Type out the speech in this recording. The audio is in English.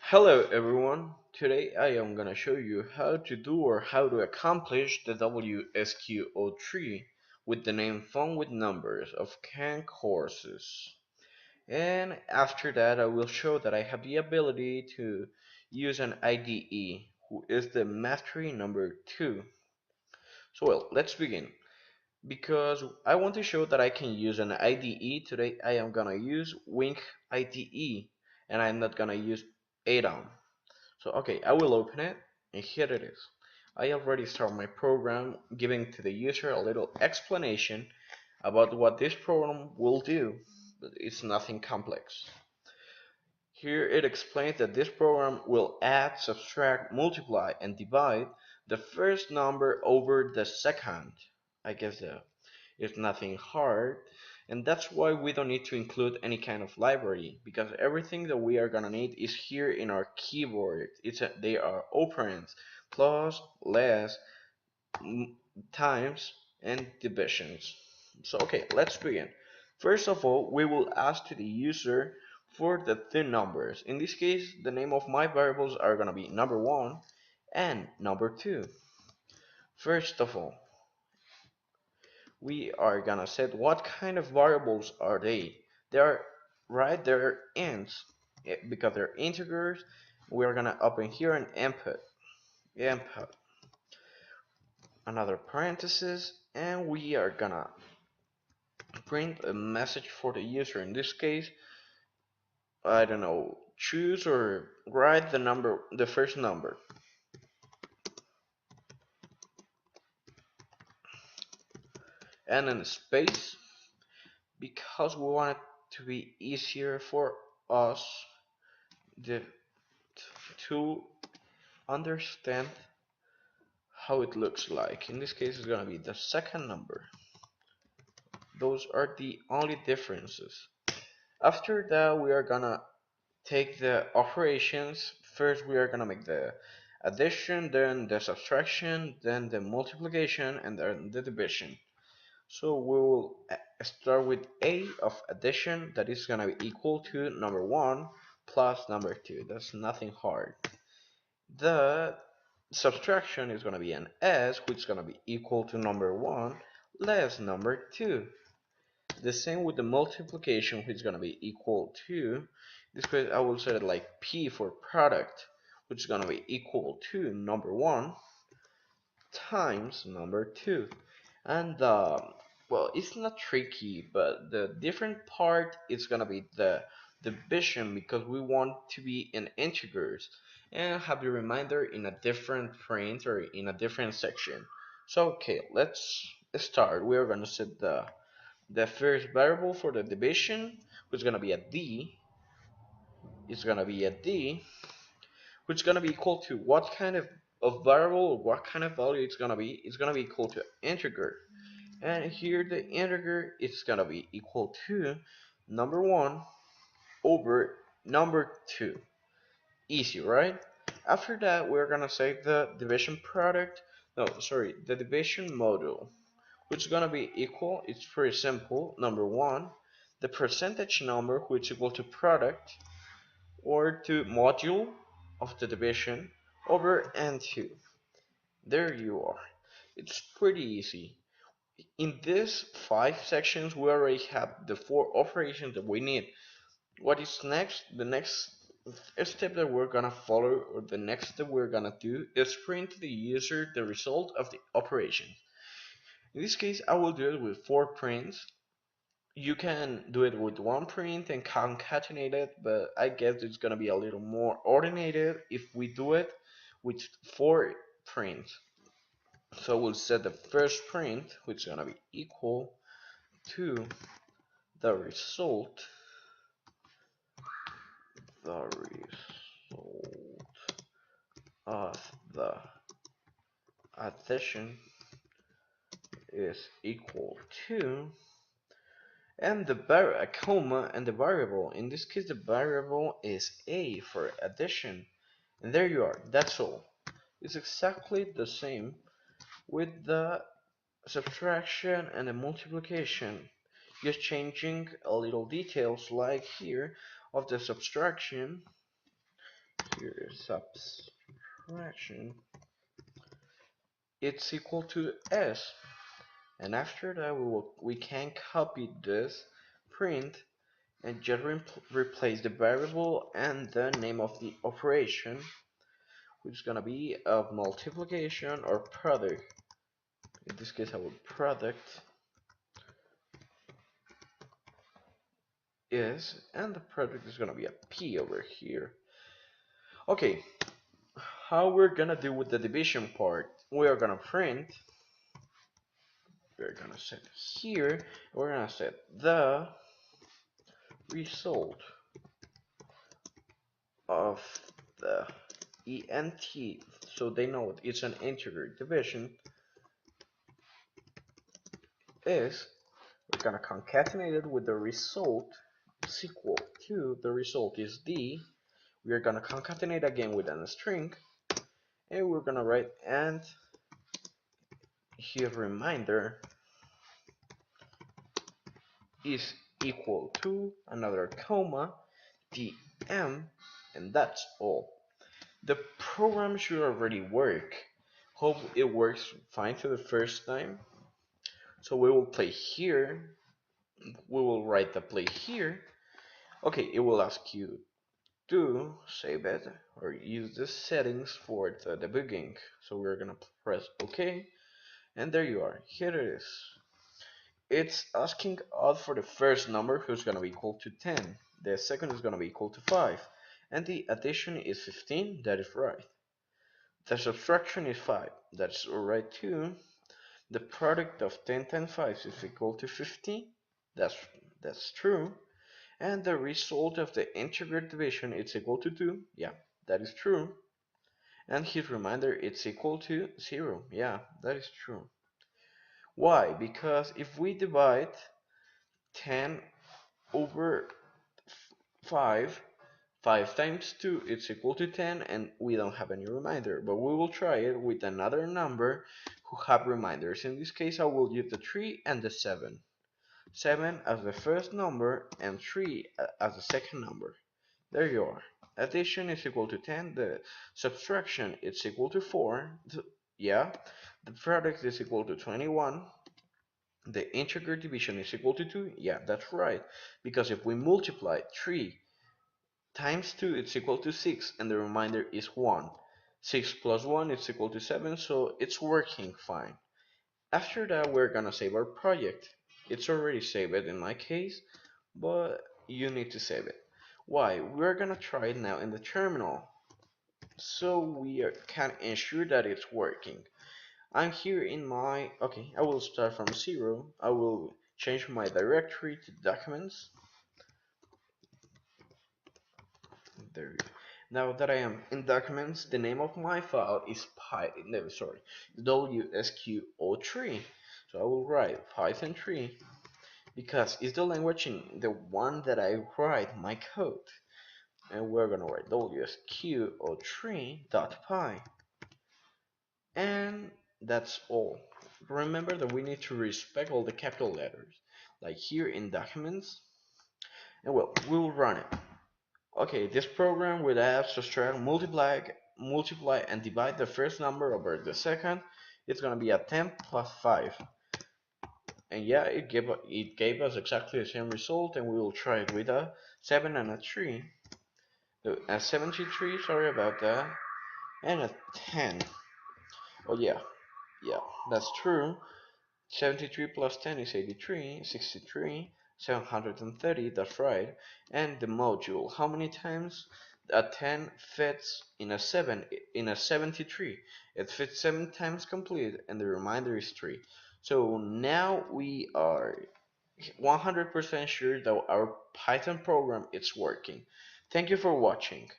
Hello everyone, today I am gonna show you how to do or how to accomplish the WSQ03 with the name Fun with Numbers of Can courses. And after that I will show that I have the ability to use an IDE, who is the mastery number 2. So let's begin. Because I want to show that I can use an IDE, today I am gonna use Wink IDE and I'm not gonna use ADOM. So okay, I will open it, and here it is. I already start my program giving to the user a little explanation about what this program will do, but it's nothing complex. Here it explains that this program will add, subtract, multiply, and divide the first number over the second. I guess it's nothing hard, and that's why we don't need to include any kind of library, because everything that we are gonna need is here in our keyboard. They are operands, plus, less, times, and divisions. So okay, let's begin. First of all, we will ask to the user for the two numbers. In this case, the name of my variables are gonna be number 1 and number 2. First of all, we are gonna set what kind of variables are they. They're ints, because they're integers. We're gonna open here an input, another parenthesis, and we are gonna print a message for the user. In this case, I don't know, choose or write the first number, and then space, because we want it to be easier for us the, to understand how it looks like. In this case, it's gonna be the second number. Those are the only differences. After that, we are gonna take the operations. First, we are gonna make the addition, then the subtraction, then the multiplication, and then the division. So we will start with A of addition, that is gonna be equal to number 1 plus number 2. That's nothing hard. The subtraction is going to be an S, which is going to be equal to number 1 less number 2. The same with the multiplication, which is going to be equal to, this case I will set it like P for product, which is going to be equal to number 1 times number 2. And well, it's not tricky, but the different part is going to be the division, because we want to be in integers and have the reminder in a different print or in a different section. So okay, let's start. We are going to set the first variable for the division, which is going to be a D. It's going to be a D, which is going to be equal to what kind of variable, what kind of value it's going to be. It's going to be equal to integer. And here the integer is going to be equal to number 1 over number 2. Easy, right? After that, we're gonna say the division product, no, sorry, the division module, which is gonna be equal, it's pretty simple, number 1, the percentage number, which is equal to product, or to module of the division, over n2. There you are. It's pretty easy. In these 5 sections, we already have the 4 operations that we need. What is next? The next step that we're gonna follow, or the next step we're gonna do, is print to the user the result of the operation. In this case, I will do it with 4 prints. You can do it with 1 print and concatenate it, but I guess it's gonna be a little more ordinated if we do it with 4 prints. So we'll set the first print, which is gonna be equal to the result, the result of the addition is equal to, and a comma, and the variable. In this case, the variable is a for addition. And there you are. That's all. It's exactly the same with the subtraction and the multiplication. Just changing a little details, like here of the subtraction. here is subtraction, it's equal to s. And after that we can copy this print and just replace the variable and the name of the operation, which is gonna be of multiplication or product. In this case our product is, and the product is gonna be a p over here. Okay, how we're gonna do with the division part? We are gonna print, we're gonna set here, we're gonna set the result of the ent, so they know it's an integer division, is, we're gonna concatenate it with the result is equal to, the result is d, we are gonna concatenate again with a string, and we're gonna write and here reminder is equal to another comma dm, and that's all. The program should already work. Hope it works fine for the first time. So we will play here, we will write the play here. Okay, it will ask you to save it or use the settings for the debugging. So we're gonna press OK, and there you are. Here it is. It's asking us for the first number, who's gonna be equal to 10. The second is gonna be equal to 5, and the addition is 15. That is right. The subtraction is 5. That's alright too. The product of 10 times 5 is equal to 50. That's true. And the result of the integer division is equal to 2. Yeah, that is true. And his reminder it's equal to 0. Yeah, that is true. Why? Because if we divide 10 over 5, 5 times 2 is equal to 10, and we don't have any reminder. But we will try it with another number who have reminders. In this case I will use the 3 and the 7. 7 as the first number and 3 as the second number. There you are. Addition is equal to 10. The subtraction is equal to 4. Yeah. The product is equal to 21. The integer division is equal to 2. Yeah, that's right. Because if we multiply 3 times 2, it's equal to 6. And the remainder is 1. 6 plus 1 is equal to 7. So it's working fine. After that, we're gonna save our project. It's already saved in my case, but you need to save it. Why? We're gonna try it now in the terminal, so we can ensure that it's working. I'm here in my, okay, I will start from 0. I will change my directory to documents. There. Now that I am in documents, the name of my file is WSQO3. So I will write Python 3 because it's the language in the one that I write my code. And we're gonna write WSQO3.py. And that's all. Remember that we need to respect all the capital letters, like here in documents. And well, we will run it. Okay, this program will have subtract, multiply, and divide the first number over the second. It's gonna be a 10 plus 5. And yeah, it gave us exactly the same result, and we will try it with a 7 and a 3. A 73, sorry about that, and a 10. Oh yeah, that's true. 73 plus 10 is 83, 63, 730, that's right. And the module, how many times a 10 fits in a 73? It fits 7 times complete, and the remainder is 3. So now we are 100% sure that our Python program is working. Thank you for watching.